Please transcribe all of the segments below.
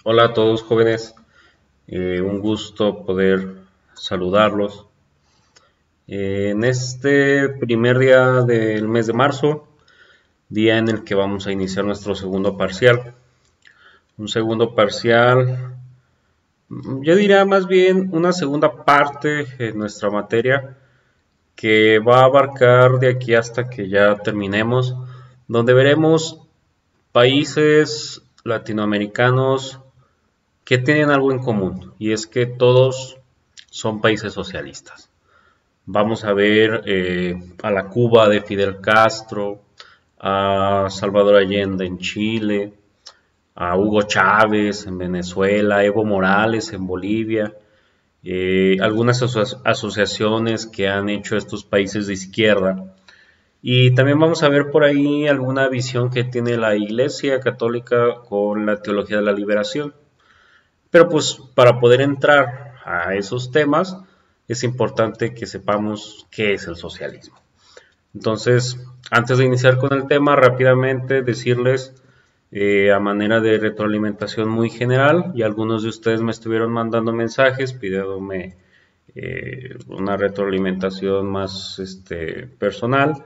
Hola a todos jóvenes, un gusto poder saludarlos. En este primer día del mes de marzo, día en el que vamos a iniciar nuestro segundo parcial. Un segundo parcial, yo diría más bien una segunda parte en nuestra materia que va a abarcar de aquí hasta que ya terminemos, donde veremos países latinoamericanos que tienen algo en común, y es que todos son países socialistas. Vamos a ver a la Cuba de Fidel Castro, a Salvador Allende en Chile, a Hugo Chávez en Venezuela, Evo Morales en Bolivia, algunas asociaciones que han hecho estos países de izquierda. Y también vamos a ver por ahí alguna visión que tiene la Iglesia Católica con la teología de la liberación. Pero pues para poder entrar a esos temas es importante que sepamos qué es el socialismo. Entonces, antes de iniciar con el tema, rápidamente decirles a manera de retroalimentación muy general, y algunos de ustedes me estuvieron mandando mensajes pidiéndome una retroalimentación más personal.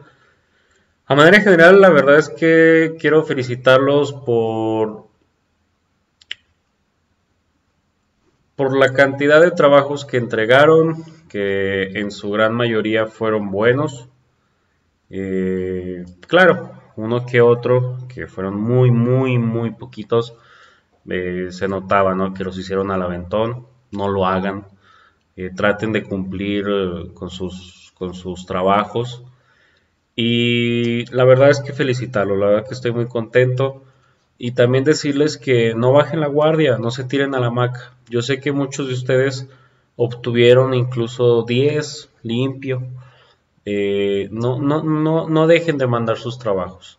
A manera general, la verdad es que quiero felicitarlos por la cantidad de trabajos que entregaron, que en su gran mayoría fueron buenos. Claro, uno que otro, que fueron muy, muy, muy poquitos, se notaba, ¿no? Que los hicieron al aventón, no lo hagan, traten de cumplir con sus trabajos. Y la verdad es que felicitarlo, la verdad que estoy muy contento. Y también decirles que no bajen la guardia, no se tiren a la hamaca. Yo sé que muchos de ustedes obtuvieron incluso 10 limpio. No dejen de mandar sus trabajos.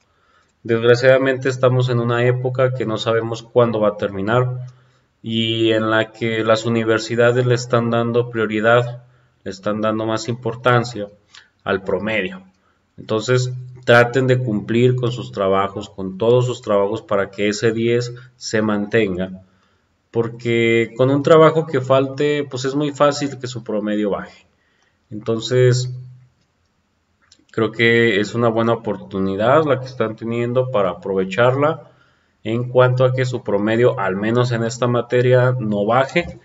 Desgraciadamente estamos en una época que no sabemos cuándo va a terminar y en la que las universidades le están dando prioridad, le están dando más importancia al promedio. Entonces, traten de cumplir con sus trabajos, con todos sus trabajos para que ese 10 se mantenga, porque con un trabajo que falte, pues es muy fácil que su promedio baje. Entonces, creo que es una buena oportunidad la que están teniendo para aprovecharla en cuanto a que su promedio, al menos en esta materia, no baje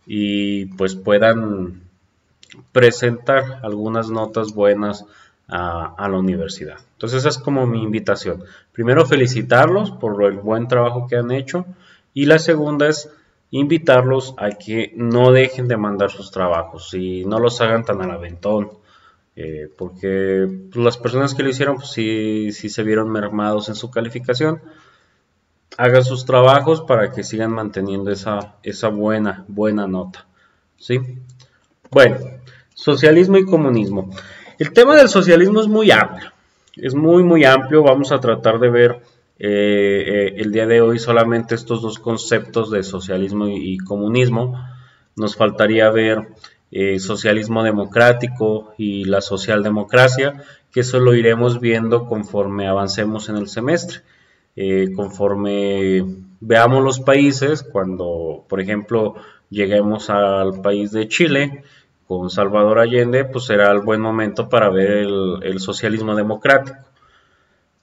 y pues puedan presentar algunas notas buenas a la universidad. Entonces esa es como mi invitación. Primero felicitarlos por el buen trabajo que han hecho y la segunda es invitarlos a que no dejen de mandar sus trabajos y no los hagan tan al aventón. Porque pues, las personas que lo hicieron pues, sí se vieron mermados en su calificación. Hagan sus trabajos para que sigan manteniendo esa buena nota. ¿Sí? Bueno, socialismo y comunismo. El tema del socialismo es muy amplio, es muy amplio. Vamos a tratar de ver el día de hoy solamente estos dos conceptos de socialismo y comunismo. Nos faltaría ver socialismo democrático y la socialdemocracia, que eso lo iremos viendo conforme avancemos en el semestre. Conforme veamos los países, cuando por ejemplo lleguemos al país de Chile, con Salvador Allende, pues será el buen momento para ver el socialismo democrático.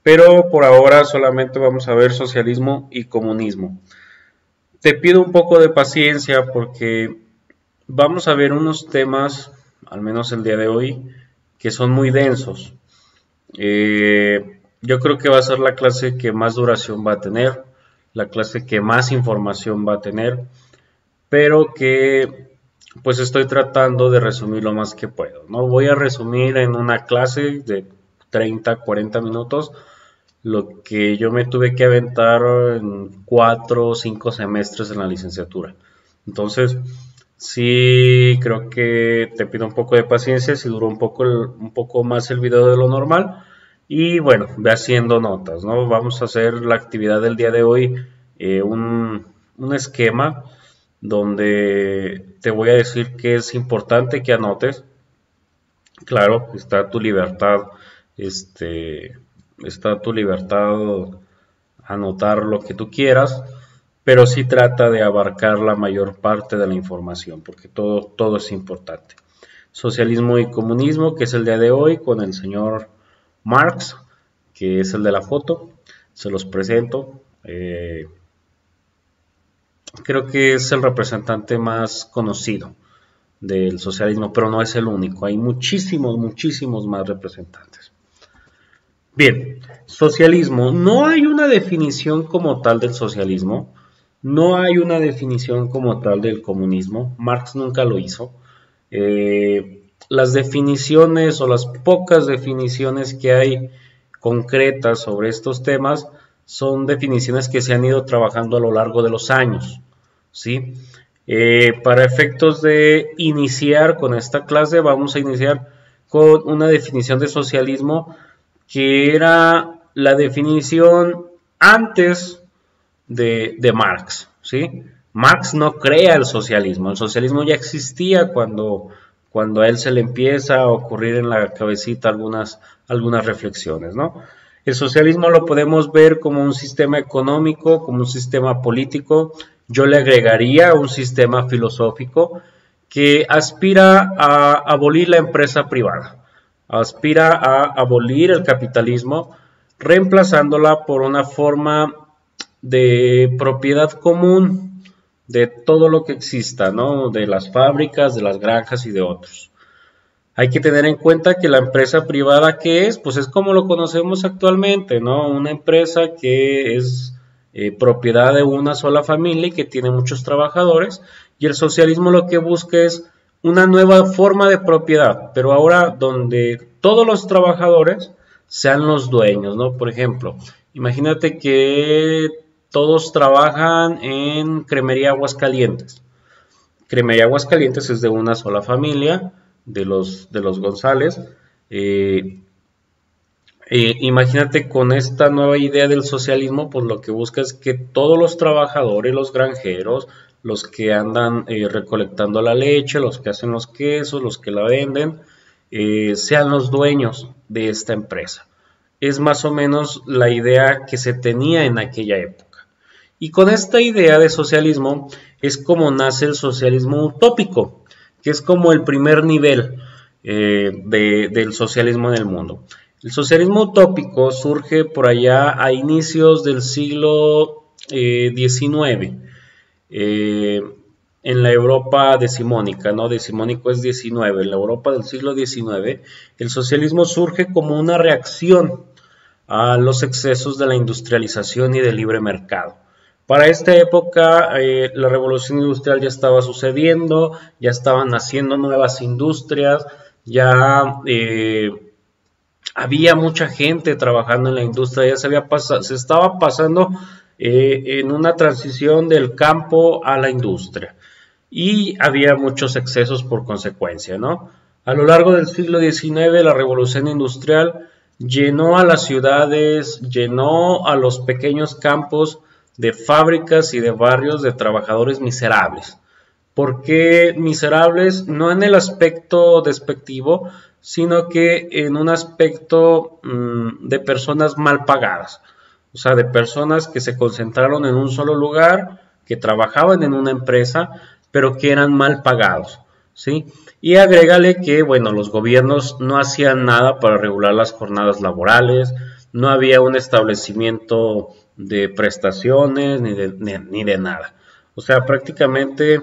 Pero por ahora solamente vamos a ver socialismo y comunismo. Te pido un poco de paciencia porque vamos a ver unos temas, al menos el día de hoy, que son muy densos. Yo creo que va a ser la clase que más duración va a tener, la clase que más información va a tener, pero que pues estoy tratando de resumir lo más que puedo. No voy a resumir en una clase de 30, 40 minutos lo que yo me tuve que aventar en 4 o 5 semestres en la licenciatura. Entonces, sí creo que te pido un poco de paciencia si duró un poco más el video de lo normal. Y bueno, ve haciendo notas, ¿no? Vamos a hacer la actividad del día de hoy, un esquema donde te voy a decir que es importante que anotes. Claro, este, está tu libertad anotar lo que tú quieras, pero sí trata de abarcar la mayor parte de la información, porque todo es importante. Socialismo y comunismo, que es el día de hoy, con el señor Marx, que es el de la foto, se los presento. Creo que es el representante más conocido del socialismo, pero no es el único, hay muchísimos más representantes. Bien, socialismo, no hay una definición como tal del socialismo, no hay una definición como tal del comunismo, Marx nunca lo hizo. Las definiciones o las pocas definiciones que hay concretas sobre estos temas son definiciones que se han ido trabajando a lo largo de los años, ¿sí? Para efectos de iniciar con esta clase, vamos a iniciar con una definición de socialismo que era la definición antes de Marx, ¿sí? Marx no crea el socialismo ya existía cuando a él se le empieza a ocurrir en la cabecita algunas reflexiones, ¿no? El socialismo lo podemos ver como un sistema económico, como un sistema político, yo le agregaría un sistema filosófico que aspira a abolir la empresa privada, aspira a abolir el capitalismo, reemplazándola por una forma de propiedad común de todo lo que exista, ¿no? De las fábricas, de las granjas y de otros. Hay que tener en cuenta que la empresa privada, ¿qué es? Pues es como lo conocemos actualmente, ¿no? Una empresa que es propiedad de una sola familia y que tiene muchos trabajadores, y el socialismo lo que busca es una nueva forma de propiedad, pero ahora donde todos los trabajadores sean los dueños, ¿no? Por ejemplo, imagínate que todos trabajan en Cremería Aguascalientes. Cremería Aguascalientes es de una sola familia, de los González. Imagínate con esta nueva idea del socialismo, pues lo que busca es que todos los trabajadores, los granjeros, los que andan recolectando la leche, los que hacen los quesos, los que la venden, sean los dueños de esta empresa. Es más o menos la idea que se tenía en aquella época. Y con esta idea de socialismo es como nace el socialismo utópico, que es como el primer nivel del socialismo en el mundo. El socialismo utópico surge por allá a inicios del siglo XIX, en la Europa decimónica, ¿no? Decimónico es 19, en la Europa del siglo XIX, el socialismo surge como una reacción a los excesos de la industrialización y del libre mercado. Para esta época la revolución industrial ya estaba sucediendo, ya estaban naciendo nuevas industrias, ya había mucha gente trabajando en la industria, ya se estaba pasando en una transición del campo a la industria y había muchos excesos por consecuencia, ¿no? A lo largo del siglo XIX la revolución industrial llenó a las ciudades, llenó a los pequeños campos de fábricas y de barrios de trabajadores miserables. ¿Por qué miserables? No en el aspecto despectivo, sino que en un aspecto de personas mal pagadas. O sea, de personas que se concentraron en un solo lugar, que trabajaban en una empresa, pero que eran mal pagados, ¿sí? Y agrégale que, bueno, los gobiernos no hacían nada para regular las jornadas laborales, no había un establecimiento de prestaciones ni de nada. O sea, prácticamente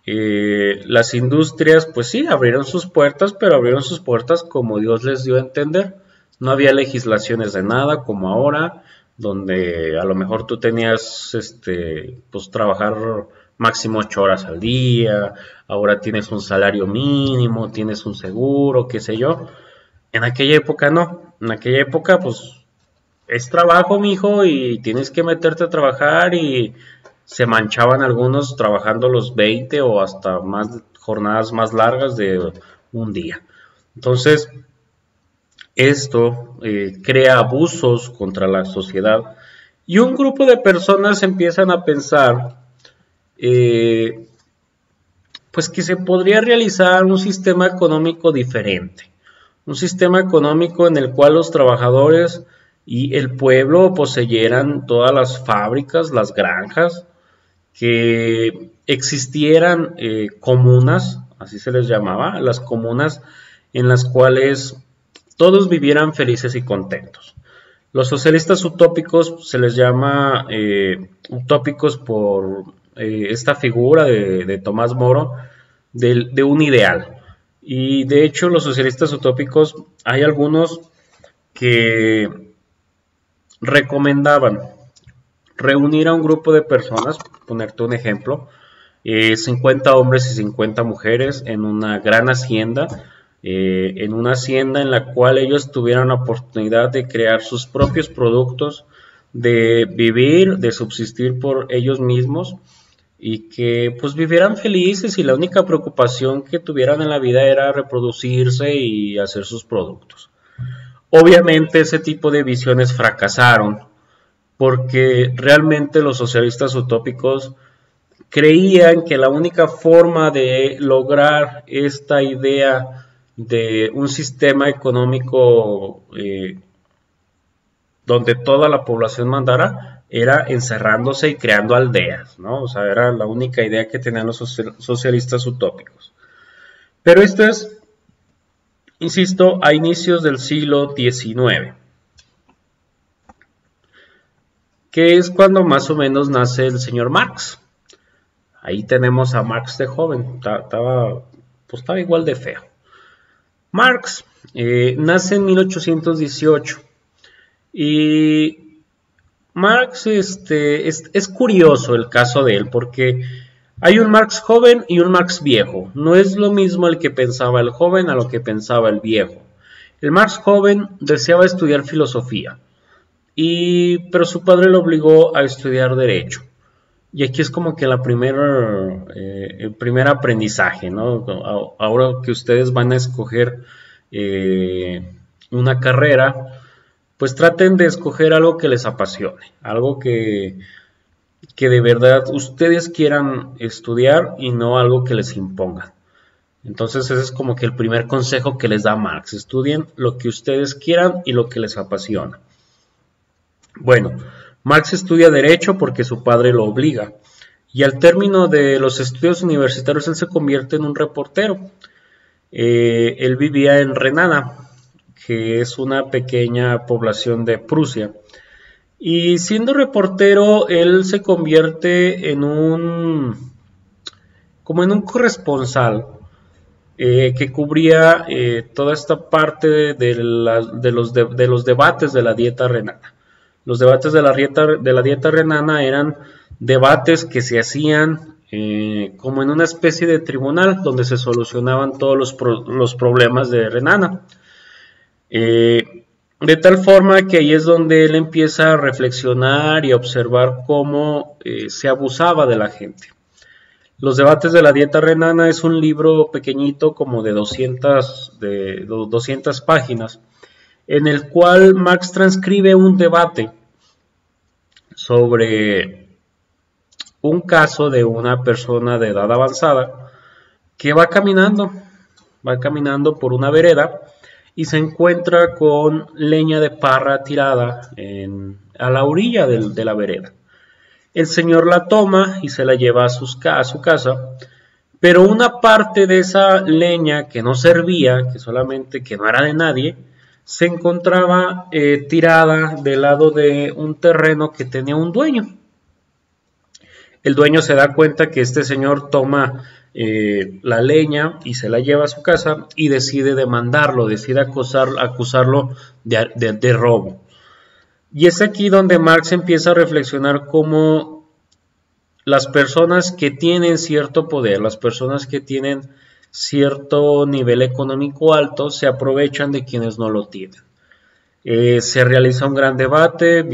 las industrias, pues sí, abrieron sus puertas, pero abrieron sus puertas como Dios les dio a entender. No había legislaciones de nada como ahora, donde a lo mejor tú tenías, pues trabajar máximo 8 horas al día, ahora tienes un salario mínimo, tienes un seguro, qué sé yo. En aquella época no, en aquella época pues es trabajo, mijo, y tienes que meterte a trabajar y se manchaban algunos trabajando los 20 o hasta más jornadas más largas de un día. Entonces, esto crea abusos contra la sociedad y un grupo de personas empiezan a pensar pues que se podría realizar un sistema económico diferente, un sistema económico en el cual los trabajadores y el pueblo poseyeran todas las fábricas, las granjas, que existieran comunas, así se les llamaba, las comunas en las cuales todos vivieran felices y contentos. Los socialistas utópicos se les llama utópicos por esta figura de Tomás Moro de un ideal. Y de hecho los socialistas utópicos hay algunos que recomendaban reunir a un grupo de personas, ponerte un ejemplo, 50 hombres y 50 mujeres en una gran hacienda, en una hacienda en la cual ellos tuvieran la oportunidad de crear sus propios productos, de vivir, de subsistir por ellos mismos y que pues vivieran felices y la única preocupación que tuvieran en la vida era reproducirse y hacer sus productos. Obviamente ese tipo de visiones fracasaron porque realmente los socialistas utópicos creían que la única forma de lograr esta idea de un sistema económico donde toda la población mandara era encerrándose y creando aldeas, ¿no? O sea, era la única idea que tenían los socialistas utópicos. Pero esto es, insisto, a inicios del siglo XIX, que es cuando más o menos nace el señor Marx. Ahí tenemos a Marx de joven, estaba igual de feo. Marx nace en 1818 y Marx es curioso el caso de él porque hay un Marx joven y un Marx viejo. No es lo mismo el que pensaba el joven a lo que pensaba el viejo. El Marx joven deseaba estudiar filosofía, pero su padre lo obligó a estudiar derecho. Y aquí es como que el primer aprendizaje, ¿no? Ahora que ustedes van a escoger una carrera, pues traten de escoger algo que les apasione, algo que de verdad ustedes quieran estudiar y no algo que les impongan. Entonces ese es como que el primer consejo que les da Marx: estudien lo que ustedes quieran y lo que les apasiona. Bueno, Marx estudia Derecho porque su padre lo obliga, y al término de los estudios universitarios él se convierte en un reportero. Él vivía en Renana, que es una pequeña población de Prusia, y siendo reportero él se convierte como en un corresponsal que cubría toda esta parte de los debates de la dieta renana. Los debates de la dieta renana eran debates que se hacían como en una especie de tribunal donde se solucionaban todos los problemas de Renana. De tal forma que ahí es donde él empieza a reflexionar y a observar cómo se abusaba de la gente. Los debates de la dieta renana es un libro pequeñito como de 200 páginas, en el cual Marx transcribe un debate sobre un caso de una persona de edad avanzada que va caminando por una vereda y se encuentra con leña de parra tirada a la orilla de la vereda. El señor la toma y se la lleva a su casa, pero una parte de esa leña que no servía, que no era de nadie, se encontraba tirada del lado de un terreno que tenía un dueño. El dueño se da cuenta que este señor toma la leña y se la lleva a su casa y decide demandarlo, decide acusarlo de robo. Y es aquí donde Marx empieza a reflexionar cómo las personas que tienen cierto poder, las personas que tienen cierto nivel económico alto, se aprovechan de quienes no lo tienen. Se realiza un gran debate,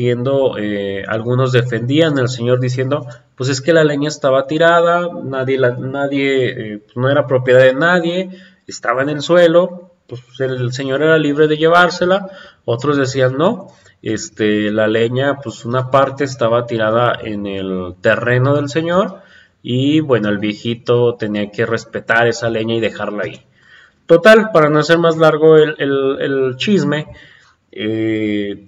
algunos defendían al señor diciendo, pues es que la leña estaba tirada, no era propiedad de nadie, estaba en el suelo, pues el señor era libre de llevársela. Otros decían no, la leña, pues una parte estaba tirada en el terreno del señor y bueno, el viejito tenía que respetar esa leña y dejarla ahí. Total, para no hacer más largo el chisme,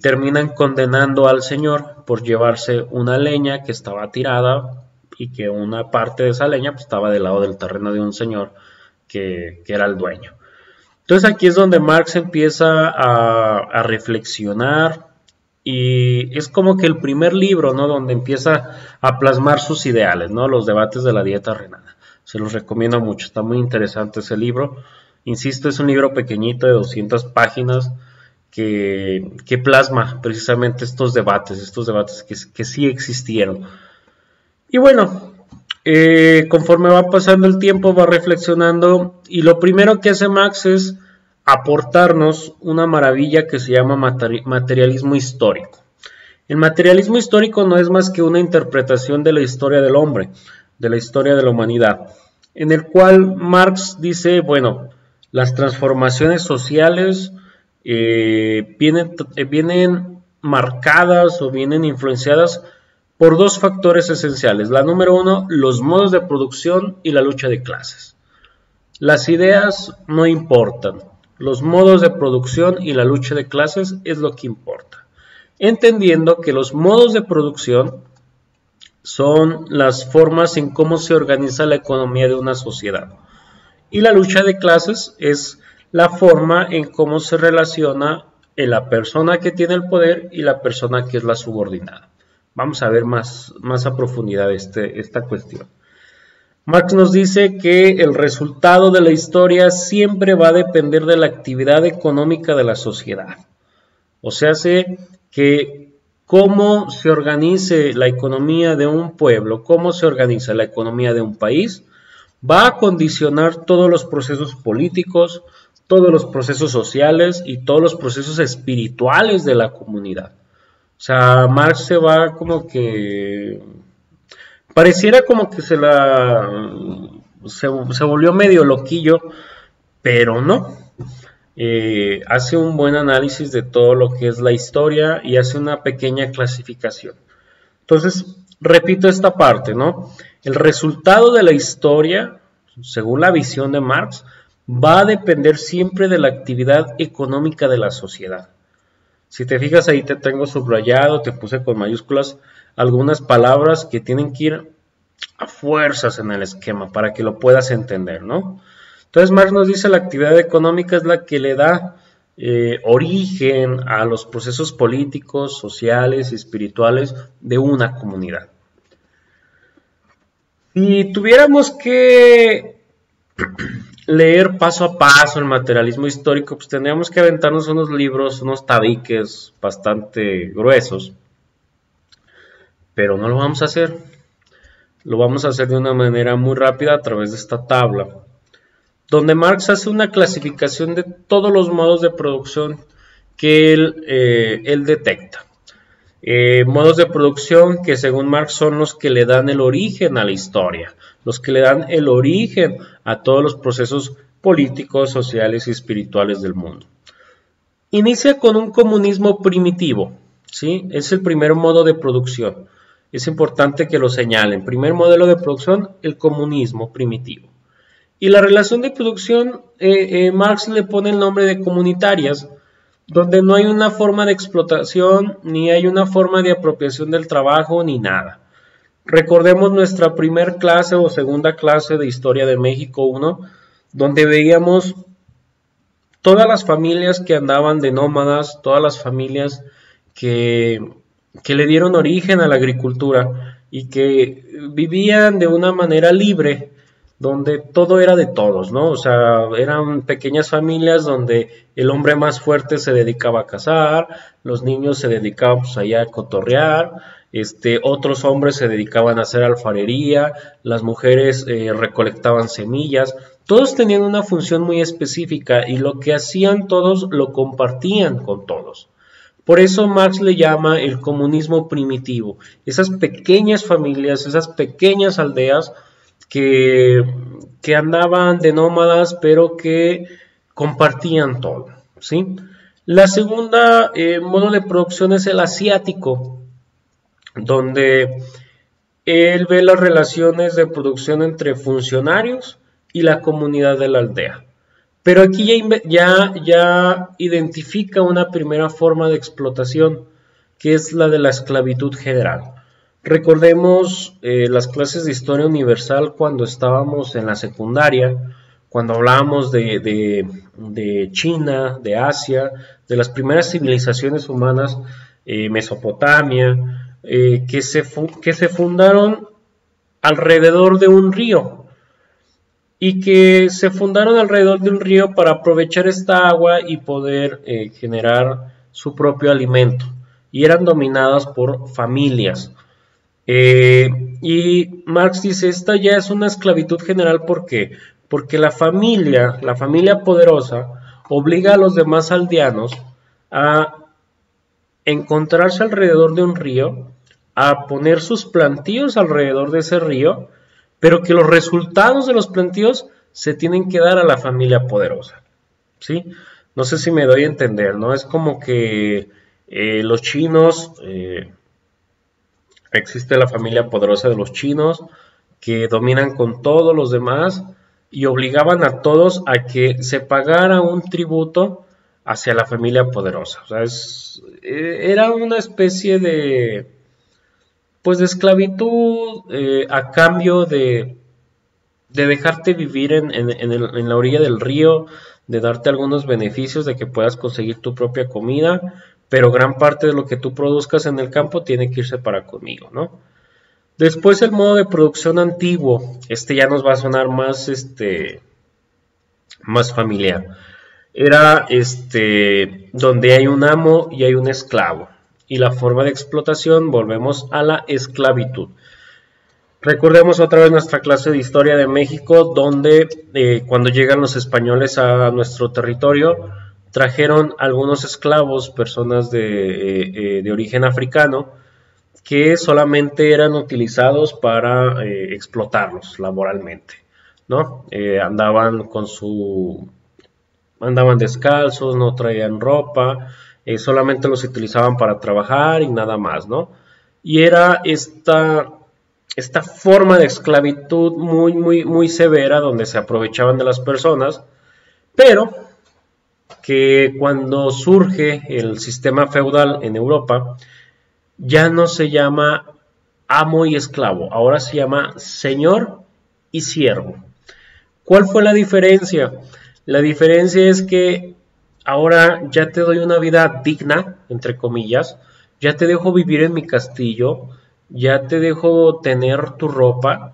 terminan condenando al señor por llevarse una leña que estaba tirada y que una parte de esa leña pues, estaba del lado del terreno de un señor que era el dueño. Entonces aquí es donde Marx empieza a reflexionar y es como que el primer libro, ¿no? Donde empieza a plasmar sus ideales, ¿no? Los debates de la dieta renana. Se los recomiendo mucho, está muy interesante ese libro. Insisto, es un libro pequeñito de 200 páginas que plasma precisamente estos debates que sí existieron. Y bueno, conforme va pasando el tiempo va reflexionando y lo primero que hace Marx es aportarnos una maravilla que se llama materialismo histórico. El materialismo histórico no es más que una interpretación de la historia del hombre, de la historia de la humanidad, en el cual Marx dice, bueno, las transformaciones sociales vienen marcadas o vienen influenciadas por dos factores esenciales. La número uno, los modos de producción y la lucha de clases. Las ideas no importan, los modos de producción y la lucha de clases es lo que importa. Entendiendo que los modos de producción son las formas en cómo se organiza la economía de una sociedad. Y la lucha de clases es la forma en cómo se relaciona la persona que tiene el poder y la persona que es la subordinada. Vamos a ver más a profundidad esta cuestión. Marx nos dice que el resultado de la historia siempre va a depender de la actividad económica de la sociedad. O sea, que cómo se organice la economía de un pueblo, cómo se organiza la economía de un país, va a condicionar todos los procesos políticos, todos los procesos sociales y todos los procesos espirituales de la comunidad. O sea, Marx se va como que... pareciera como que se volvió medio loquillo, pero no. Hace un buen análisis de todo lo que es la historia y hace una pequeña clasificación. Entonces, repito esta parte, ¿no? El resultado de la historia, según la visión de Marx, va a depender siempre de la actividad económica de la sociedad. Si te fijas ahí te tengo subrayado, te puse con mayúsculas algunas palabras que tienen que ir a fuerzas en el esquema para que lo puedas entender, ¿no? Entonces Marx nos dice la actividad económica es la que le da origen a los procesos políticos, sociales y espirituales de una comunidad. Si tuviéramos que leer paso a paso el materialismo histórico, pues tendríamos que aventarnos unos libros, unos tabiques bastante gruesos, pero no lo vamos a hacer. Lo vamos a hacer de una manera muy rápida a través de esta tabla, donde Marx hace una clasificación de todos los modos de producción que él detecta. Modos de producción que según Marx son los que le dan el origen a la historia, los que le dan el origen a todos los procesos políticos, sociales y espirituales del mundo. Inicia con un comunismo primitivo, ¿sí? Es el primer modo de producción. Es importante que lo señalen. Primer modelo de producción, el comunismo primitivo. Y la relación de producción, Marx le pone el nombre de comunitarias, donde no hay una forma de explotación, ni hay una forma de apropiación del trabajo, ni nada. Recordemos nuestra primer clase o segunda clase de Historia de México 1, donde veíamos todas las familias que andaban de nómadas, todas las familias que le dieron origen a la agricultura y que vivían de una manera libre, donde todo era de todos, ¿no? O sea, eran pequeñas familias donde el hombre más fuerte se dedicaba a cazar, los niños se dedicaban pues allá a cotorrear, otros hombres se dedicaban a hacer alfarería, las mujeres recolectaban semillas, todos tenían una función muy específica y lo que hacían todos lo compartían con todos. Por eso Marx le llama el comunismo primitivo, esas pequeñas familias, esas pequeñas aldeas que andaban de nómadas pero que compartían todo, ¿sí? La segunda modo de producción es el asiático, donde él ve las relaciones de producción entre funcionarios y la comunidad de la aldea. Pero aquí ya identifica una primera forma de explotación, que es la de la esclavitud general. Recordemos las clases de historia universal cuando estábamos en la secundaria, cuando hablábamos de China, de Asia, de las primeras civilizaciones humanas, Mesopotamia, que se fundaron alrededor de un río y que se fundaron alrededor de un río para aprovechar esta agua y poder generar su propio alimento, y eran dominadas por familias. Y Marx dice, esta ya es una esclavitud general. ¿Por qué? Porque la familia poderosa obliga a los demás aldeanos a encontrarse alrededor de un río, a poner sus plantíos alrededor de ese río, pero que los resultados de los plantíos se tienen que dar a la familia poderosa, ¿sí? No sé si me doy a entender, ¿no? Es como que los chinos, existe la familia poderosa de los chinos, que dominan con todos los demás y obligaban a todos a que se pagara un tributo hacia la familia poderosa. O sea, era una especie de, pues, de esclavitud a cambio de dejarte vivir en la orilla del río, de darte algunos beneficios, de que puedas conseguir tu propia comida, pero gran parte de lo que tú produzcas en el campo tiene que irse para conmigo, ¿no? Después el modo de producción antiguo, ya nos va a sonar más, más familiar. Era donde hay un amo y hay un esclavo. Y la forma de explotación, volvemos a la esclavitud. Recordemos otra vez nuestra clase de historia de México, donde cuando llegan los españoles a nuestro territorio, trajeron algunos esclavos, personas de origen africano, que solamente eran utilizados para explotarlos laboralmente, ¿no? Andaban descalzos, no traían ropa, solamente los utilizaban para trabajar y nada más, ¿no? Y era esta forma de esclavitud muy severa, donde se aprovechaban de las personas, pero que cuando surge el sistema feudal en Europa, ya no se llama amo y esclavo, ahora se llama señor y siervo. ¿Cuál fue la diferencia? La diferencia es que ahora ya te doy una vida digna, entre comillas, ya te dejo vivir en mi castillo, ya te dejo tener tu ropa,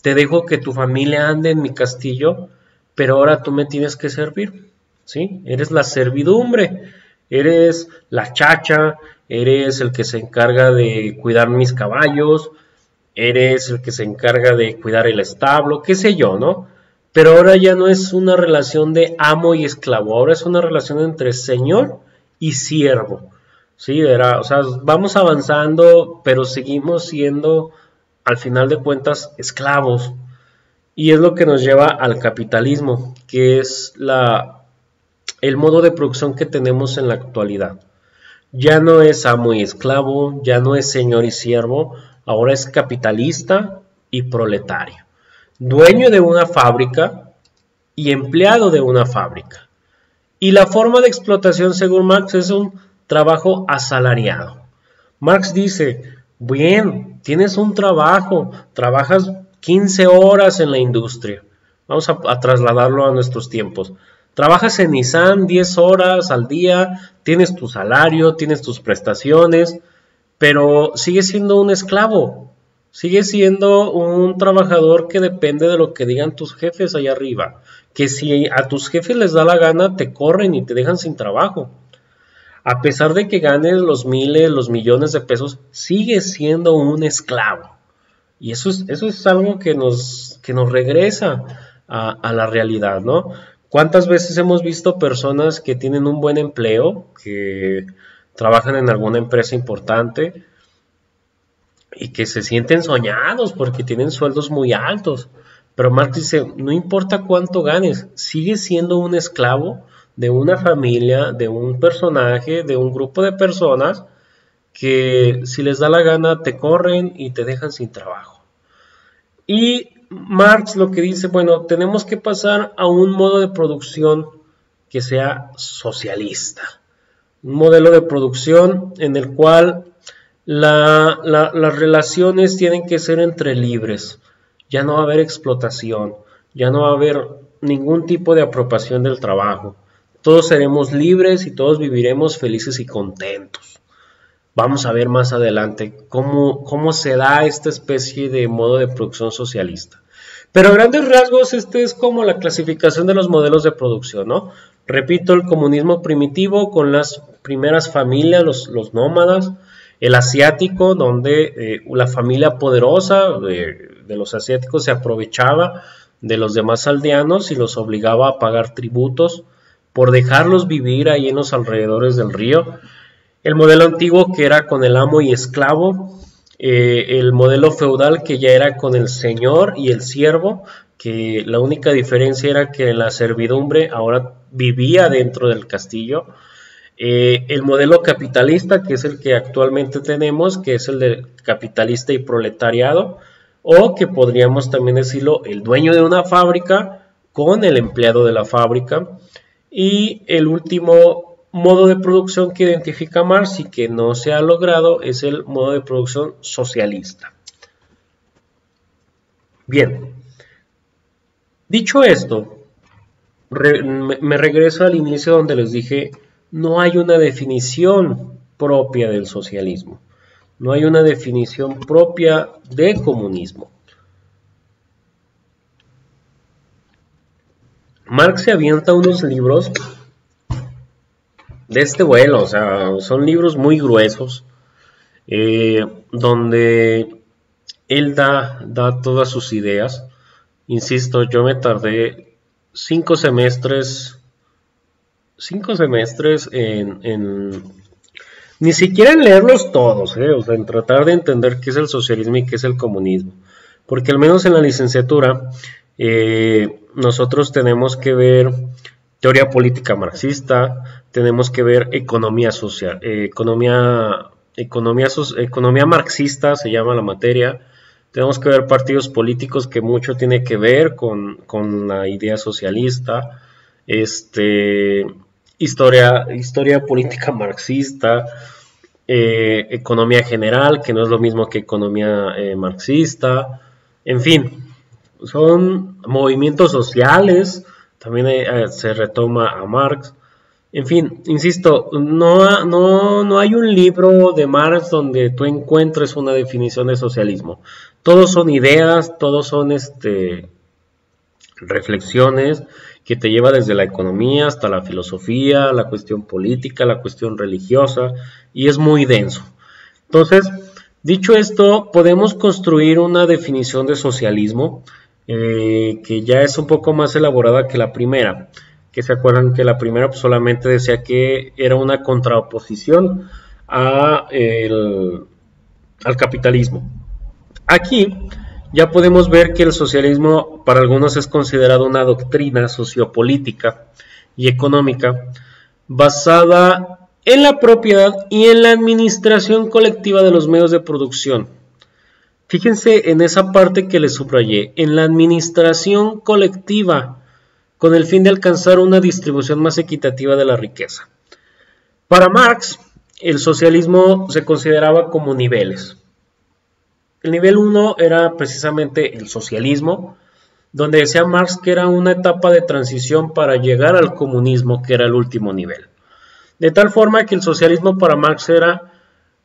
te dejo que tu familia ande en mi castillo, pero ahora tú me tienes que servir, ¿sí? Eres la servidumbre, eres la chacha, eres el que se encarga de cuidar mis caballos, eres el que se encarga de cuidar el establo, qué sé yo, ¿no? Pero ahora ya no es una relación de amo y esclavo, ahora es una relación entre señor y siervo. Sí, o sea, vamos avanzando, pero seguimos siendo, al final de cuentas, esclavos. Y es lo que nos lleva al capitalismo, que es el modo de producción que tenemos en la actualidad. Ya no es amo y esclavo, ya no es señor y siervo, ahora es capitalista y proletario. Dueño de una fábrica y empleado de una fábrica. Y la forma de explotación, según Marx, es un trabajo asalariado. Marx dice, bien, tienes un trabajo, trabajas 15 horas en la industria. Vamos a trasladarlo a nuestros tiempos. Trabajas en Nissan 10 horas al día, tienes tu salario, tienes tus prestaciones, pero sigues siendo un esclavo. Sigues siendo un trabajador que depende de lo que digan tus jefes allá arriba. Que si a tus jefes les da la gana, te corren y te dejan sin trabajo. A pesar de que ganes los miles, los millones de pesos, sigues siendo un esclavo. Y eso es algo que nos regresa a la realidad, ¿no? ¿Cuántas veces hemos visto personas que tienen un buen empleo, que trabajan en alguna empresa importante y que se sienten soñados porque tienen sueldos muy altos? Pero Marx dice, no importa cuánto ganes, sigues siendo un esclavo de una familia, de un personaje, de un grupo de personas que si les da la gana te corren y te dejan sin trabajo. Y Marx lo que dice, bueno, tenemos que pasar a un modo de producción que sea socialista. Un modelo de producción en el cual las relaciones tienen que ser entre libres. Ya no va a haber explotación, ya no va a haber ningún tipo de apropiación del trabajo. Todos seremos libres y todos viviremos felices y contentos. Vamos a ver más adelante cómo se da esta especie de modo de producción socialista. Pero a grandes rasgos, es como la clasificación de los modelos de producción, ¿no? Repito, el comunismo primitivo con las primeras familias, los nómadas, el asiático, donde la familia poderosa de los asiáticos se aprovechaba de los demás aldeanos y los obligaba a pagar tributos por dejarlos vivir ahí en los alrededores del río. El modelo antiguo, que era con el amo y esclavo, el modelo feudal, que ya era con el señor y el siervo, que la única diferencia era que la servidumbre ahora vivía dentro del castillo. El modelo capitalista, que es el que actualmente tenemos, que es el de capitalista y proletariado, o que podríamos también decirlo, el dueño de una fábrica con el empleado de la fábrica. Y el último modo de producción que identifica Marx y que no se ha logrado es el modo de producción socialista. Bien, dicho esto, me regreso al inicio donde les dije, no hay una definición propia del socialismo, no hay una definición propia de comunismo. Marx se avienta unos libros de este vuelo, o sea, son libros muy gruesos, donde él da todas sus ideas. Insisto, yo me tardé 5 semestres en ni siquiera en leerlos todos, o sea, en tratar de entender qué es el socialismo y qué es el comunismo, porque al menos en la licenciatura nosotros tenemos que ver teoría política marxista, tenemos que ver economía social, economía marxista se llama la materia, tenemos que ver partidos políticos, que mucho tiene que ver con la idea socialista, historia política marxista, economía general, que no es lo mismo que economía marxista, en fin, son movimientos sociales, también se retoma a Marx. En fin, insisto, no hay un libro de Marx donde tú encuentres una definición de socialismo. Todos son ideas, todos son reflexiones que te lleva desde la economía hasta la filosofía, la cuestión política, la cuestión religiosa, y es muy denso. Entonces, dicho esto, podemos construir una definición de socialismo que ya es un poco más elaborada que la primera, que se acuerdan que la primera pues, solamente decía que era una contraoposición al capitalismo. Aquí ya podemos ver que el socialismo para algunos es considerado una doctrina sociopolítica y económica basada en la propiedad y en la administración colectiva de los medios de producción. Fíjense en esa parte que les subrayé, en la administración colectiva, con el fin de alcanzar una distribución más equitativa de la riqueza. Para Marx, el socialismo se consideraba como niveles. El nivel 1 era precisamente el socialismo, donde decía Marx que era una etapa de transición para llegar al comunismo, que era el último nivel. De tal forma que el socialismo para Marx era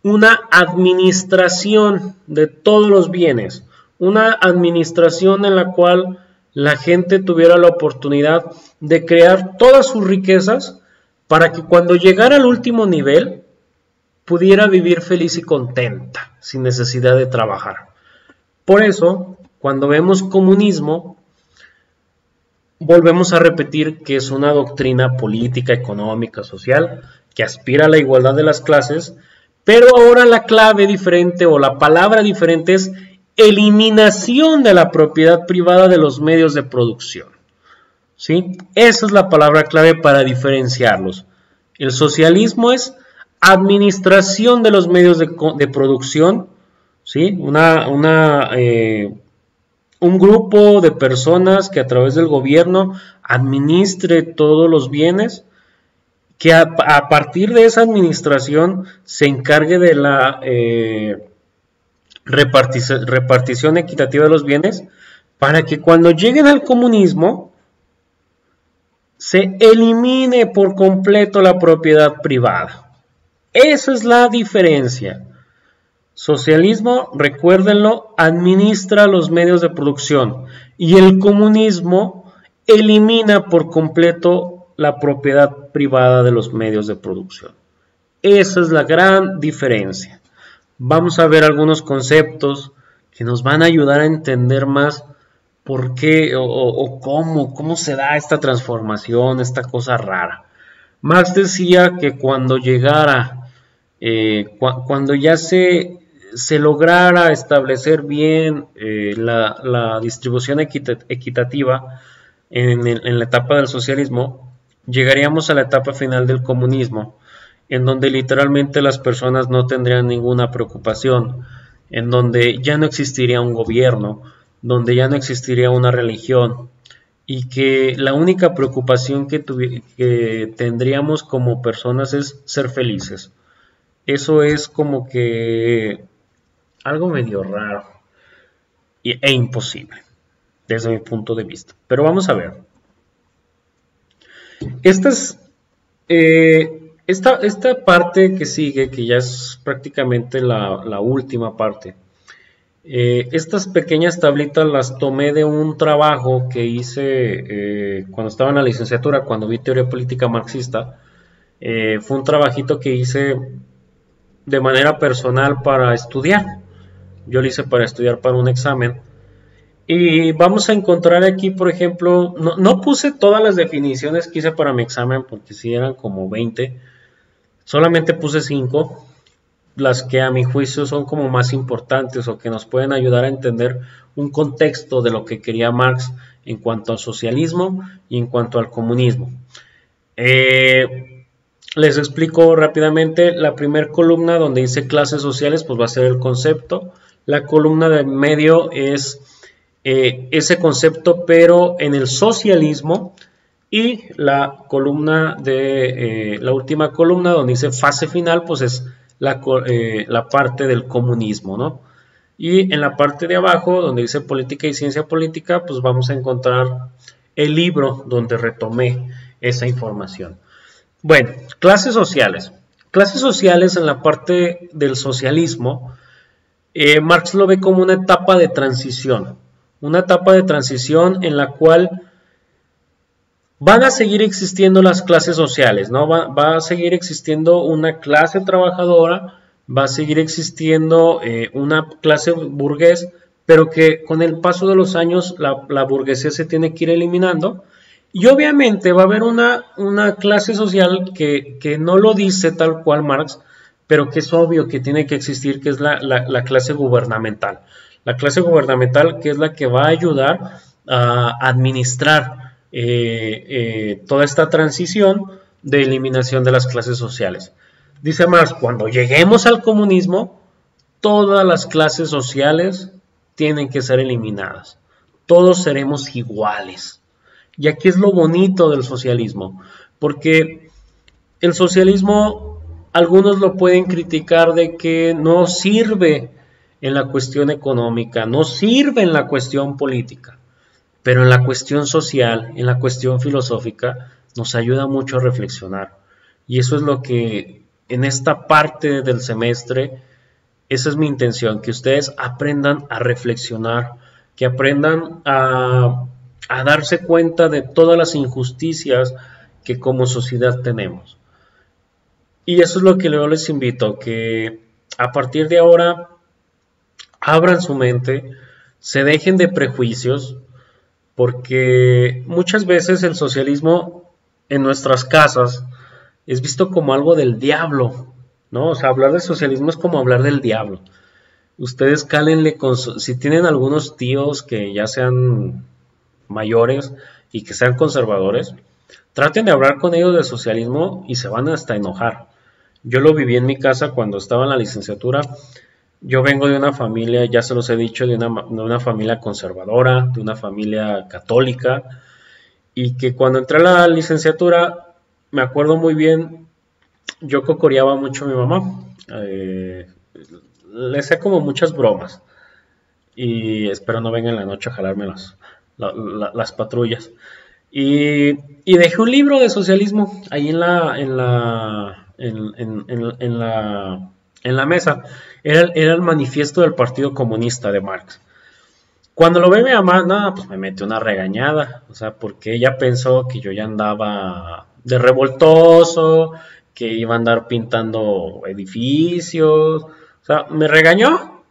una administración de todos los bienes, una administración en la cual la gente tuviera la oportunidad de crear todas sus riquezas para que cuando llegara al último nivel pudiera vivir feliz y contenta, sin necesidad de trabajar. Por eso, cuando vemos comunismo, volvemos a repetir que es una doctrina política, económica, social, que aspira a la igualdad de las clases, pero ahora la clave diferente o la palabra diferente es eliminación de la propiedad privada de los medios de producción. ¿Sí? Esa es la palabra clave para diferenciarlos. El socialismo es administración de los medios de producción, ¿sí? Una un grupo de personas que a través del gobierno administre todos los bienes, que a partir de esa administración se encargue de la repartición equitativa de los bienes, para que cuando lleguen al comunismo se elimine por completo la propiedad privada. Esa es la diferencia. Socialismo, recuérdenlo, administra los medios de producción, y el comunismo elimina por completo la propiedad privada de los medios de producción. Esa es la gran diferencia. Vamos a ver algunos conceptos que nos van a ayudar a entender más por qué o cómo se da esta transformación, esta cosa rara. Marx decía que cuando llegara, cuando ya se lograra establecer bien la distribución equitativa en la etapa del socialismo, llegaríamos a la etapa final del comunismo, en donde literalmente las personas no tendrían ninguna preocupación, en donde ya no existiría un gobierno, donde ya no existiría una religión, y que la única preocupación que tendríamos como personas es ser felices. Eso es como que algo medio raro e imposible desde mi punto de vista. Pero vamos a ver. Esta parte que sigue, que ya es prácticamente la última parte, estas pequeñas tablitas las tomé de un trabajo que hice cuando estaba en la licenciatura, cuando vi teoría política marxista. Fue un trabajito que hice de manera personal para estudiar. Yo lo hice para estudiar para un examen. Y vamos a encontrar aquí, por ejemplo, no puse todas las definiciones que hice para mi examen, porque sí eran como 20. Solamente puse 5, las que a mi juicio son como más importantes o que nos pueden ayudar a entender un contexto de lo que quería Marx en cuanto al socialismo y en cuanto al comunismo. Les explico rápidamente. La primera columna donde dice clases sociales, pues va a ser el concepto. La columna de medio es ese concepto, pero en el socialismo. Y la columna de la última columna donde dice fase final, pues es la parte del comunismo, ¿no? Y en la parte de abajo donde dice política y ciencia política, pues vamos a encontrar el libro donde retomé esa información. Bueno, clases sociales. Clases sociales en la parte del socialismo, Marx lo ve como una etapa de transición. Una etapa de transición en la cual van a seguir existiendo las clases sociales, ¿no? Va a seguir existiendo una clase trabajadora, va a seguir existiendo una clase burgués, pero que con el paso de los años la burguesía se tiene que ir eliminando. Y obviamente va a haber una clase social que no lo dice tal cual Marx, pero que es obvio que tiene que existir, que es la clase gubernamental. La clase gubernamental, que es la que va a ayudar a administrar toda esta transición de eliminación de las clases sociales. Dice Marx, cuando lleguemos al comunismo, todas las clases sociales tienen que ser eliminadas. Todos seremos iguales. Y aquí es lo bonito del socialismo, porque el socialismo, algunos lo pueden criticar de que no sirve en la cuestión económica, no sirve en la cuestión política, pero en la cuestión social, en la cuestión filosófica, nos ayuda mucho a reflexionar. Y eso es lo que en esta parte del semestre, esa es mi intención, que ustedes aprendan a reflexionar, que aprendan a darse cuenta de todas las injusticias que como sociedad tenemos. Y eso es lo que yo les invito, que a partir de ahora abran su mente, se dejen de prejuicios, porque muchas veces el socialismo en nuestras casas es visto como algo del diablo, ¿no? O sea, hablar de socialismo es como hablar del diablo. Ustedes cálenle si tienen algunos tíos que ya sean mayores y que sean conservadores, traten de hablar con ellos de socialismo y se van hasta enojar. Yo lo viví en mi casa cuando estaba en la licenciatura. Yo vengo de una familia, ya se los he dicho, de una familia conservadora, de una familia católica, y que cuando entré a la licenciatura, me acuerdo muy bien, yo cocoreaba mucho a mi mamá. Le hacía como muchas bromas, y espero no venga en la noche a jalarme las patrullas. Y dejé un libro de socialismo ahí en la mesa. Era el manifiesto del Partido Comunista de Marx. Cuando lo ve mi mamá, no, pues me metió una regañada, o sea, porque ella pensó que yo ya andaba de revoltoso, que iba a andar pintando edificios, o sea, me regañó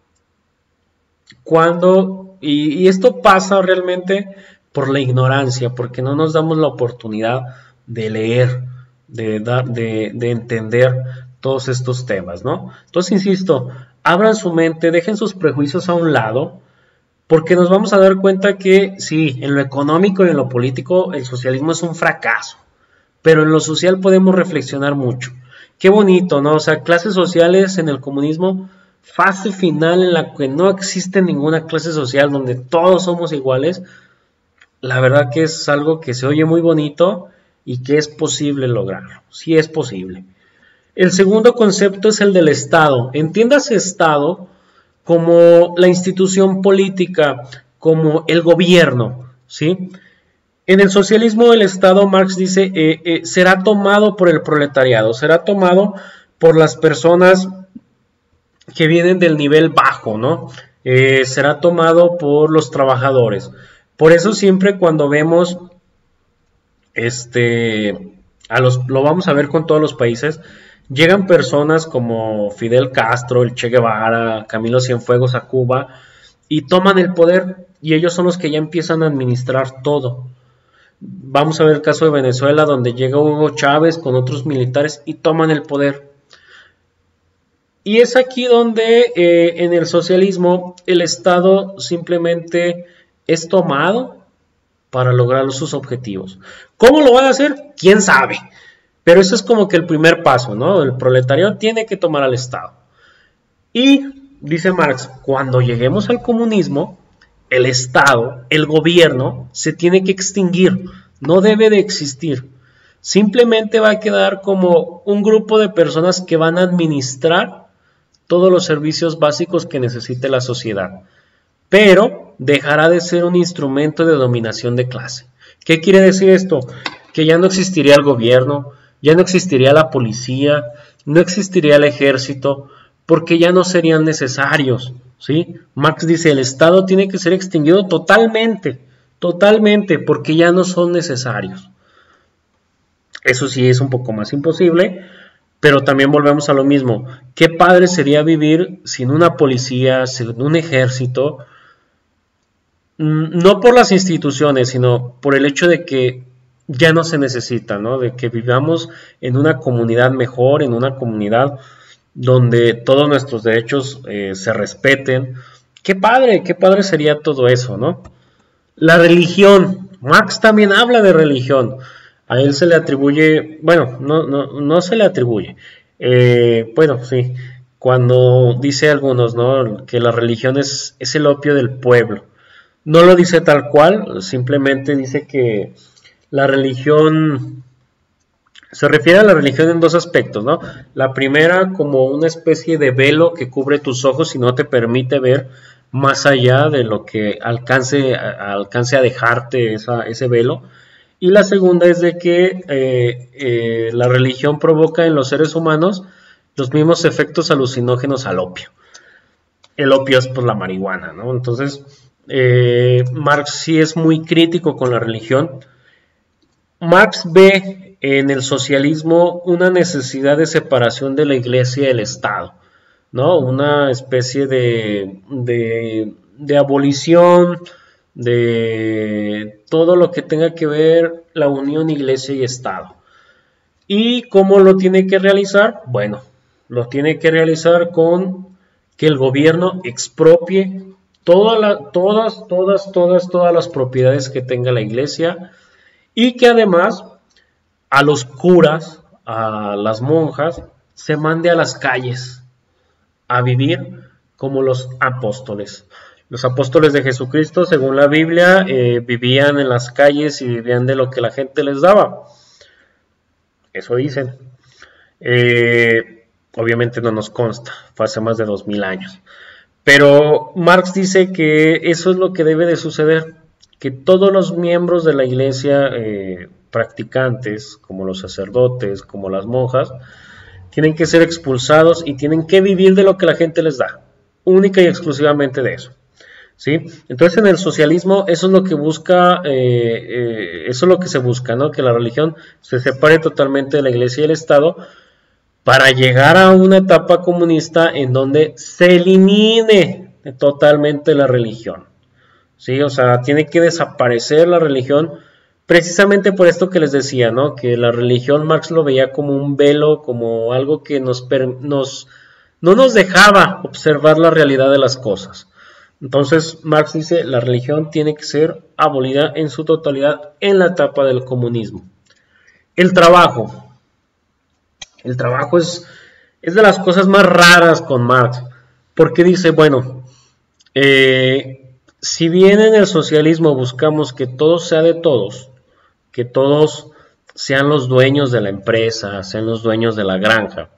y esto pasa realmente por la ignorancia, porque no nos damos la oportunidad de leer, de entender todos estos temas, ¿no? Entonces, insisto, abran su mente, dejen sus prejuicios a un lado, porque nos vamos a dar cuenta que sí, en lo económico y en lo político el socialismo es un fracaso, pero en lo social podemos reflexionar mucho. Qué bonito, ¿no? O sea, clases sociales en el comunismo, fase final en la que no existe ninguna clase social donde todos somos iguales, la verdad que es algo que se oye muy bonito y que es posible lograrlo, sí es posible. El segundo concepto es el del Estado. Entiéndase Estado como la institución política, como el gobierno, ¿sí? En el socialismo el Estado, Marx dice, será tomado por el proletariado, será tomado por las personas que vienen del nivel bajo, ¿no? Será tomado por los trabajadores. Por eso siempre cuando vemos, lo vamos a ver con todos los países, llegan personas como Fidel Castro, el Che Guevara, Camilo Cienfuegos a Cuba y toman el poder y ellos son los que ya empiezan a administrar todo. Vamos a ver el caso de Venezuela donde llega Hugo Chávez con otros militares y toman el poder. Y es aquí donde en el socialismo el Estado simplemente es tomado para lograr sus objetivos. ¿Cómo lo van a hacer? ¿Quién sabe? Pero eso es como que el primer paso, ¿no? El proletariado tiene que tomar al Estado. Y, dice Marx, cuando lleguemos al comunismo, el Estado, el gobierno, se tiene que extinguir, no debe de existir. Simplemente va a quedar como un grupo de personas que van a administrar todos los servicios básicos que necesite la sociedad. Pero dejará de ser un instrumento de dominación de clase. ¿Qué quiere decir esto? Que ya no existiría el gobierno, ya no existiría la policía, no existiría el ejército, porque ya no serían necesarios, ¿sí? Marx dice, el Estado tiene que ser extinguido totalmente, porque ya no son necesarios. Eso sí es un poco más imposible, pero también volvemos a lo mismo. Qué padre sería vivir sin una policía, sin un ejército, no por las instituciones, sino por el hecho de que ya no se necesita, ¿no? De que vivamos en una comunidad mejor, en una comunidad donde todos nuestros derechos se respeten. Qué padre sería todo eso, ¿no? La religión, Marx también habla de religión. A él se le atribuye, bueno, no se le atribuye. Bueno, sí, cuando dice algunos, ¿no? Que la religión es el opio del pueblo. No lo dice tal cual, simplemente dice que la religión, se refiere a la religión en dos aspectos, ¿no? La primera como una especie de velo que cubre tus ojos y no te permite ver más allá de lo que alcance a dejarte ese velo. Y la segunda es de que la religión provoca en los seres humanos los mismos efectos alucinógenos al opio. El opio es pues la marihuana, ¿no? Entonces, Marx sí es muy crítico con la religión. Marx ve en el socialismo una necesidad de separación de la iglesia y el Estado, ¿no? Una especie de abolición de todo lo que tenga que ver la unión iglesia y Estado. ¿Y cómo lo tiene que realizar? Bueno, lo tiene que realizar con que el gobierno expropie todas las propiedades que tenga la iglesia y que además a los curas, a las monjas, se mande a las calles a vivir como los apóstoles. Los apóstoles de Jesucristo, según la Biblia, vivían en las calles y vivían de lo que la gente les daba. Eso dicen. Obviamente no nos consta, fue hace más de 2000 años. Pero Marx dice que eso es lo que debe de suceder, que todos los miembros de la iglesia practicantes, como los sacerdotes, como las monjas, tienen que ser expulsados y tienen que vivir de lo que la gente les da, única y exclusivamente de eso. ¿Sí? Entonces en el socialismo eso es lo que busca, eso es lo que se busca, ¿no? Que la religión se separe totalmente de la iglesia y el Estado para llegar a una etapa comunista en donde se elimine totalmente la religión. ¿Sí? O sea, tiene que desaparecer la religión precisamente por esto que les decía, ¿no? Que la religión Marx lo veía como un velo, como algo que no nos dejaba observar la realidad de las cosas. Entonces Marx dice, la religión tiene que ser abolida en su totalidad en la etapa del comunismo. El trabajo. El trabajo es de las cosas más raras con Marx, porque dice, bueno, si bien en el socialismo buscamos que todo sea de todos, que todos sean los dueños de la empresa, sean los dueños de la granja,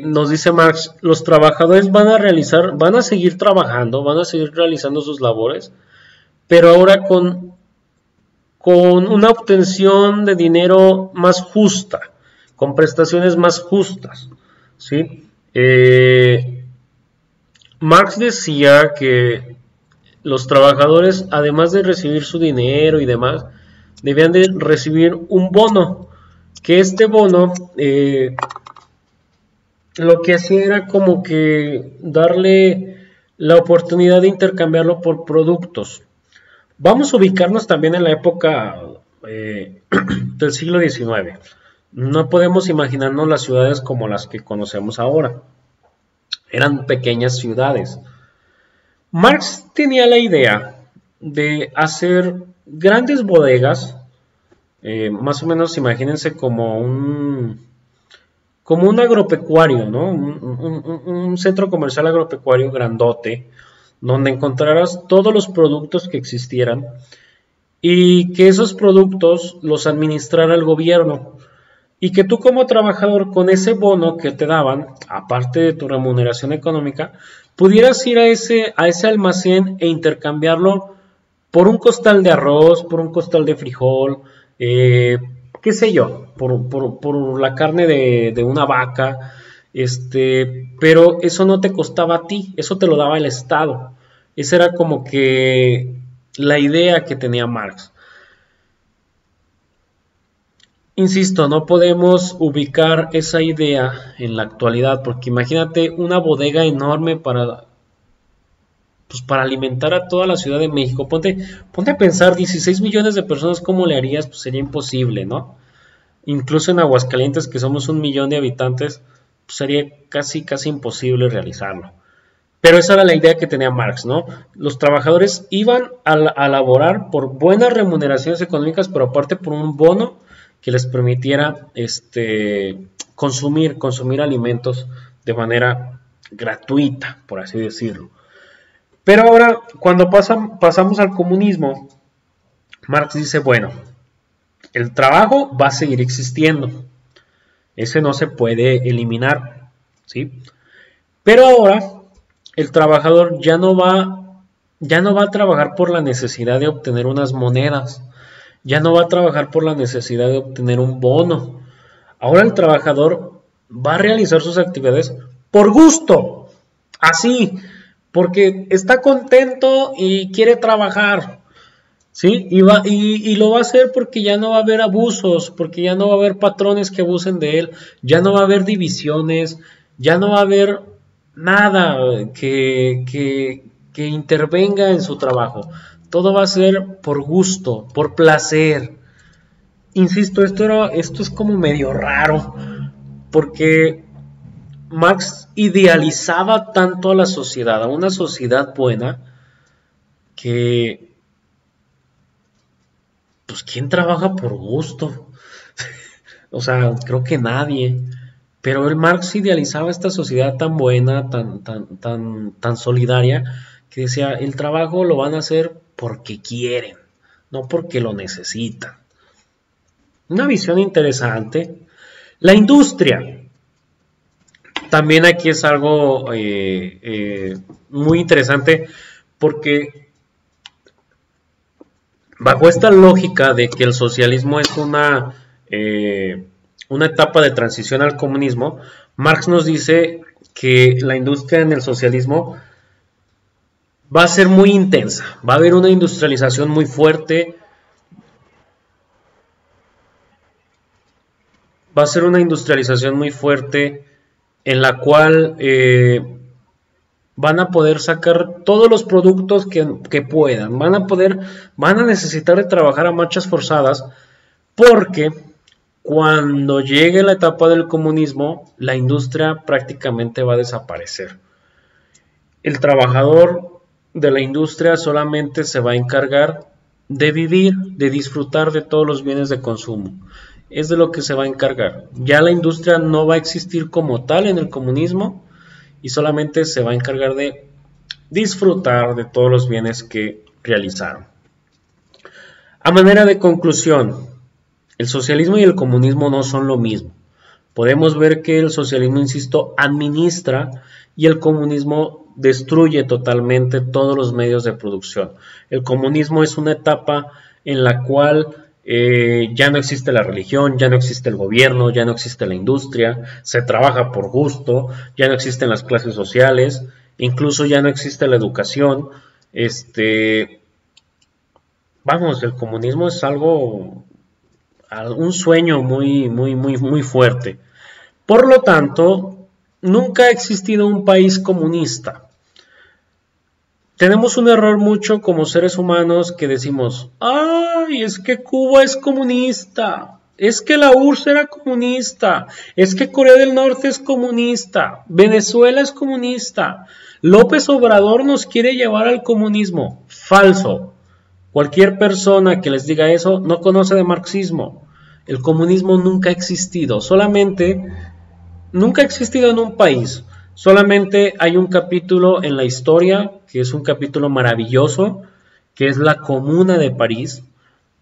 nos dice Marx, los trabajadores van a seguir trabajando, van a seguir realizando sus labores, pero ahora con una obtención de dinero más justa, con prestaciones más justas, ¿sí? Marx decía que los trabajadores, además de recibir su dinero y demás, debían de recibir un bono, que este bono lo que hacía era como que darle la oportunidad de intercambiarlo por productos. Vamos a ubicarnos también en la época del siglo XIX. No podemos imaginarnos las ciudades como las que conocemos ahora. Eran pequeñas ciudades. Marx tenía la idea de hacer grandes bodegas, más o menos imagínense como un agropecuario, ¿no? Un centro comercial agropecuario grandote, donde encontrarás todos los productos que existieran y que esos productos los administrara el gobierno y que tú como trabajador con ese bono que te daban, aparte de tu remuneración económica, pudieras ir a ese almacén e intercambiarlo por un costal de arroz, por un costal de frijol, qué sé yo, por la carne de una vaca, pero eso no te costaba a ti, eso te lo daba el Estado. Esa era como que la idea que tenía Marx. Insisto, no podemos ubicar esa idea en la actualidad, porque imagínate una bodega enorme para alimentar a toda la Ciudad de México. Ponte a pensar, 16 millones de personas, ¿cómo le harías? Pues sería imposible, ¿no? Incluso en Aguascalientes, que somos 1 millón de habitantes, pues sería casi imposible realizarlo. Pero esa era la idea que tenía Marx, ¿no? Los trabajadores iban a laborar por buenas remuneraciones económicas, pero aparte por un bono que les permitiera consumir alimentos de manera gratuita, por así decirlo. Pero ahora, cuando pasamos al comunismo, Marx dice, bueno, el trabajo va a seguir existiendo. Ese no se puede eliminar, ¿sí? Pero ahora el trabajador ya no va a trabajar por la necesidad de obtener unas monedas, ya no va a trabajar por la necesidad de obtener un bono. Ahora el trabajador va a realizar sus actividades por gusto, así, porque está contento y quiere trabajar, ¿sí? Y lo va a hacer porque ya no va a haber abusos, porque ya no va a haber patrones que abusen de él, ya no va a haber divisiones, ya no va a haber nada que intervenga en su trabajo. Todo va a ser por gusto, por placer. Insisto, esto es como medio raro, porque Marx idealizaba tanto a la sociedad, a una sociedad buena, que pues ¿quién trabaja por gusto? O sea, creo que nadie. Pero el Marx idealizaba esta sociedad tan buena, tan solidaria, que decía, el trabajo lo van a hacer porque quieren, no porque lo necesitan. Una visión interesante. La industria. También aquí es algo muy interesante porque bajo esta lógica de que el socialismo es una etapa de transición al comunismo, Marx nos dice que la industria en el socialismo va a ser muy intensa, va a haber una industrialización muy fuerte, va a ser una industrialización muy fuerte en la cual van a poder sacar todos los productos que puedan, van a necesitar de trabajar a marchas forzadas porque cuando llegue la etapa del comunismo, la industria prácticamente va a desaparecer. El trabajador de la industria solamente se va a encargar de vivir, de disfrutar de todos los bienes de consumo. Es de lo que se va a encargar. Ya la industria no va a existir como tal en el comunismo y solamente se va a encargar de disfrutar de todos los bienes que realizaron. A manera de conclusión, el socialismo y el comunismo no son lo mismo. Podemos ver que el socialismo, insisto, administra y el comunismo destruye totalmente todos los medios de producción. El comunismo es una etapa en la cual ya no existe la religión, ya no existe el gobierno, ya no existe la industria, se trabaja por gusto, ya no existen las clases sociales, incluso ya no existe la educación. Vamos, el comunismo es algo, un sueño muy fuerte. Por lo tanto, nunca ha existido un país comunista. Tenemos un error mucho como seres humanos que decimos, ¡ay, es que Cuba es comunista! Es que la URSS era comunista, es que Corea del Norte es comunista, Venezuela es comunista, López Obrador nos quiere llevar al comunismo. Falso. Cualquier persona que les diga eso no conoce de marxismo. El comunismo nunca ha existido, nunca ha existido en un país. Solamente hay un capítulo en la historia, que es un capítulo maravilloso, que es la Comuna de París.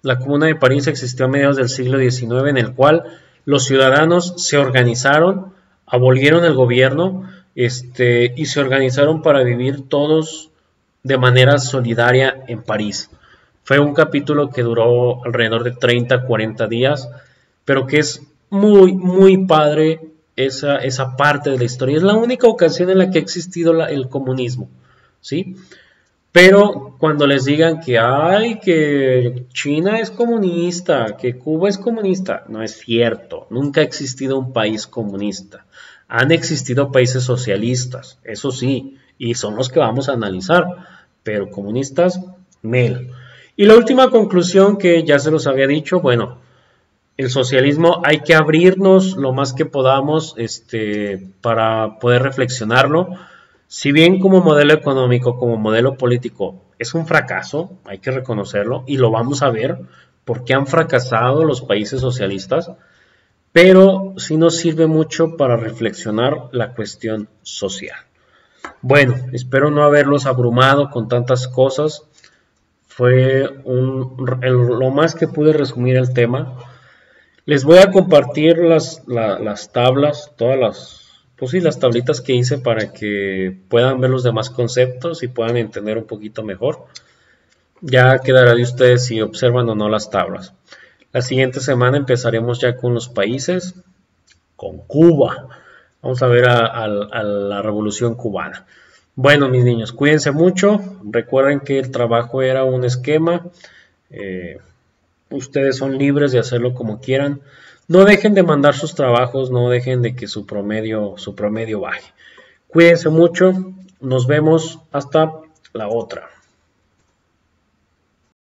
La Comuna de París existió a mediados del siglo XIX, en el cual los ciudadanos se organizaron, abolieron el gobierno y se organizaron para vivir todos de manera solidaria en París. Fue un capítulo que duró alrededor de 30-40 días, pero que es muy padre esa parte de la historia. Es la única ocasión en la que ha existido el comunismo, ¿sí? Pero cuando les digan que China es comunista, que Cuba es comunista, no es cierto. Nunca ha existido un país comunista. Han existido países socialistas, eso sí, y son los que vamos a analizar, pero comunistas, nel. Y la última conclusión que ya se los había dicho, bueno, el socialismo hay que abrirnos lo más que podamos para poder reflexionarlo. Si bien como modelo económico, como modelo político, es un fracaso, hay que reconocerlo, y lo vamos a ver porque han fracasado los países socialistas, pero sí nos sirve mucho para reflexionar la cuestión social. Bueno, espero no haberlos abrumado con tantas cosas. Fue lo más que pude resumir el tema. Les voy a compartir las tablas, las tablitas que hice para que puedan ver los demás conceptos y puedan entender un poquito mejor. Ya quedará de ustedes si observan o no las tablas. La siguiente semana empezaremos ya con los países, con Cuba. Vamos a ver a la revolución cubana. Bueno, mis niños, cuídense mucho. Recuerden que el trabajo era un esquema. Ustedes son libres de hacerlo como quieran. No dejen de mandar sus trabajos, no dejen de que su promedio baje. Cuídense mucho. Nos vemos hasta la otra.